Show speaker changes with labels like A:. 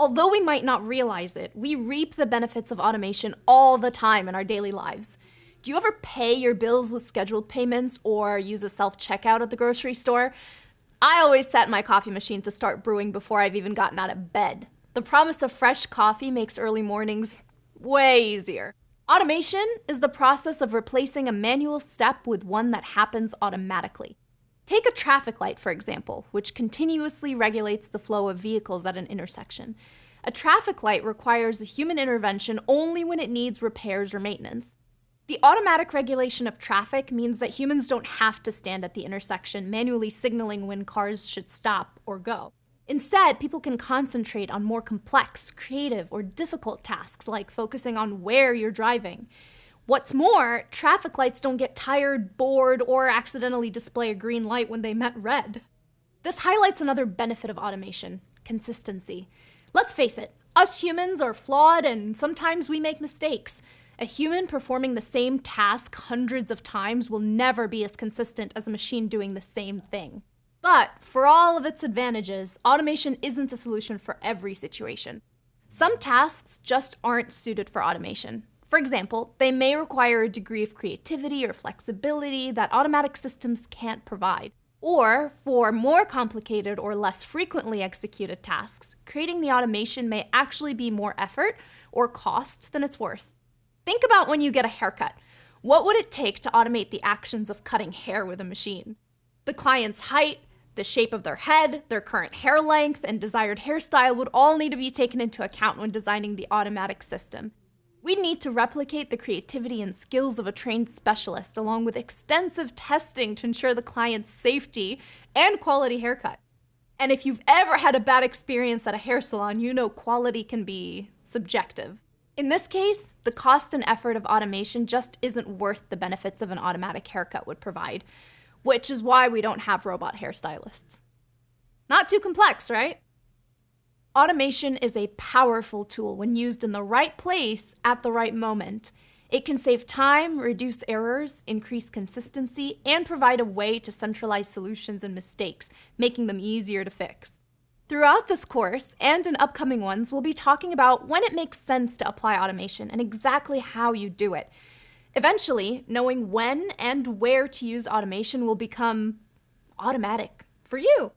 A: Although we might not realize it, we reap the benefits of automation all the time in our daily lives. Do you ever pay your bills with scheduled payments or use a self-checkout at the grocery store? I always set my coffee machine to start brewing before I've even gotten out of bed. The promise of fresh coffee makes early mornings way easier. Automation is the process of replacing a manual step with one that happens automatically. Take a traffic light, for example, which continuously regulates the flow of vehicles at an intersection. A traffic light requires a human intervention only when it needs repairs or maintenance. The automatic regulation of traffic means that humans don't have to stand at the intersection manually signaling when cars should stop or go. Instead, people can concentrate on more complex, creative, or difficult tasks like focusing on where you're driving. What's more, traffic lights don't get tired, bored, or accidentally display a green light when they met red. This highlights another benefit of automation: consistency. Let's face it, us humans are flawed and sometimes we make mistakes. A human performing the same task hundreds of times will never be as consistent as a machine doing the same thing. But for all of its advantages, automation isn't a solution for every situation. Some tasks just aren't suited for automation. For example, they may require a degree of creativity or flexibility that automatic systems can't provide. Or, for more complicated or less frequently executed tasks, creating the automation may actually be more effort or cost than it's worth. Think about when you get a haircut. What would it take to automate the actions of cutting hair with a machine? The client's height, the shape of their head, their current hair length, and desired hairstyle would all need to be taken into account when designing the automatic system. We'd need to replicate the creativity and skills of a trained specialist, along with extensive testing to ensure the client's safety and quality haircut. And if you've ever had a bad experience at a hair salon, you know quality can be subjective. In this case, the cost and effort of automation just isn't worth the benefits of an automatic haircut would provide, which is why we don't have robot hairstylists. Not too complex, right? Automation is a powerful tool when used in the right place at the right moment. It can save time, reduce errors, increase consistency, and provide a way to centralize solutions and mistakes, making them easier to fix. Throughout this course, and in upcoming ones, we'll be talking about when it makes sense to apply automation and exactly how you do it. Eventually, knowing when and where to use automation will become automatic for you.